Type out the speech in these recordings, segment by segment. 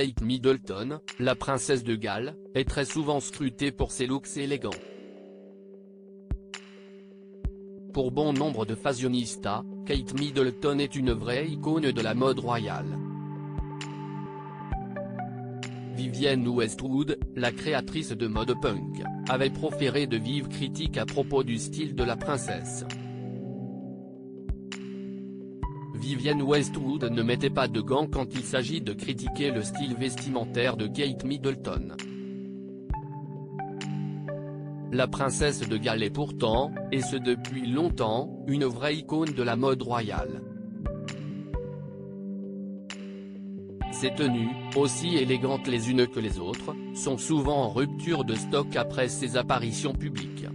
Kate Middleton, la princesse de Galles, est très souvent scrutée pour ses looks élégants. Pour bon nombre de fashionistas, Kate Middleton est une vraie icône de la mode royale. Vivienne Westwood, la créatrice de mode punk, avait proféré de vives critiques à propos du style de la princesse. Vivienne Westwood ne mettait pas de gants quand il s'agit de critiquer le style vestimentaire de Kate Middleton. La princesse de Galles est pourtant, et ce depuis longtemps, une vraie icône de la mode royale. Ses tenues, aussi élégantes les unes que les autres, sont souvent en rupture de stock après ses apparitions publiques.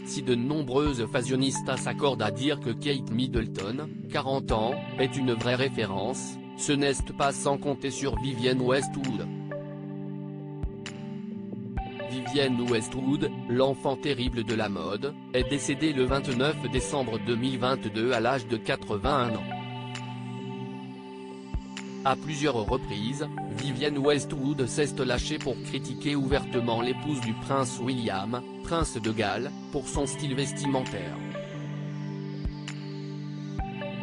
Si de nombreuses fashionistas s'accordent à dire que Kate Middleton, 40 ans, est une vraie référence, ce n'est pas sans compter sur Vivienne Westwood. Vivienne Westwood, l'enfant terrible de la mode, est décédée le 29 décembre 2022 à l'âge de 81 ans. À plusieurs reprises, Vivienne Westwood s'est lâchée pour critiquer ouvertement l'épouse du prince William, prince de Galles, pour son style vestimentaire.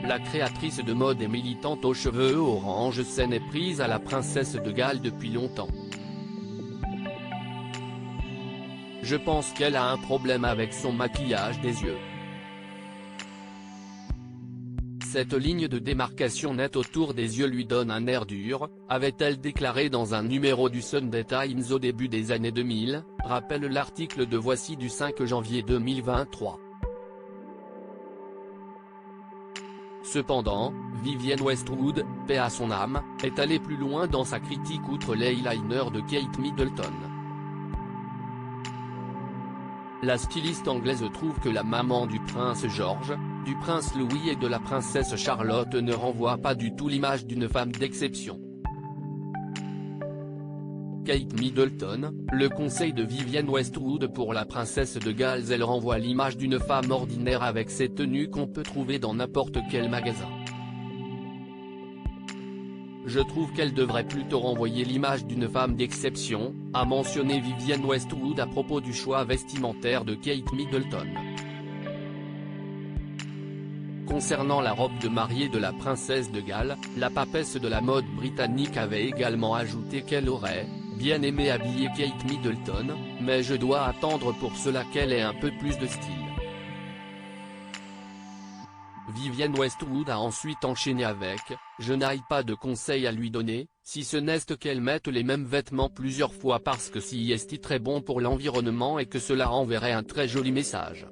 La créatrice de mode et militante aux cheveux orange s'en est prise à la princesse de Galles depuis longtemps. Je pense qu'elle a un problème avec son maquillage des yeux. Cette ligne de démarcation nette autour des yeux lui donne un air dur, avait-elle déclaré dans un numéro du Sunday Times au début des années 2000, rappelle l'article de Voici du 5 janvier 2023. Cependant, Vivienne Westwood, paix à son âme, est allée plus loin dans sa critique outre l'eyeliner de Kate Middleton. La styliste anglaise trouve que la maman du prince George, du prince Louis et de la princesse Charlotte ne renvoie pas du tout l'image d'une femme d'exception. Kate Middleton, le conseil de Vivienne Westwood pour la princesse de Galles. Elle renvoie l'image d'une femme ordinaire avec ses tenues qu'on peut trouver dans n'importe quel magasin. Je trouve qu'elle devrait plutôt renvoyer l'image d'une femme d'exception, a mentionné Vivienne Westwood à propos du choix vestimentaire de Kate Middleton. Concernant la robe de mariée de la princesse de Galles, la papesse de la mode britannique avait également ajouté qu'elle aurait bien aimé habiller Kate Middleton, mais je dois attendre pour cela qu'elle ait un peu plus de style. Vivienne Westwood a ensuite enchaîné avec « Je n'aille pas de conseils à lui donner, si ce n'est qu'elle mette les mêmes vêtements plusieurs fois parce que si est très bon pour l'environnement et que cela enverrait un très joli message.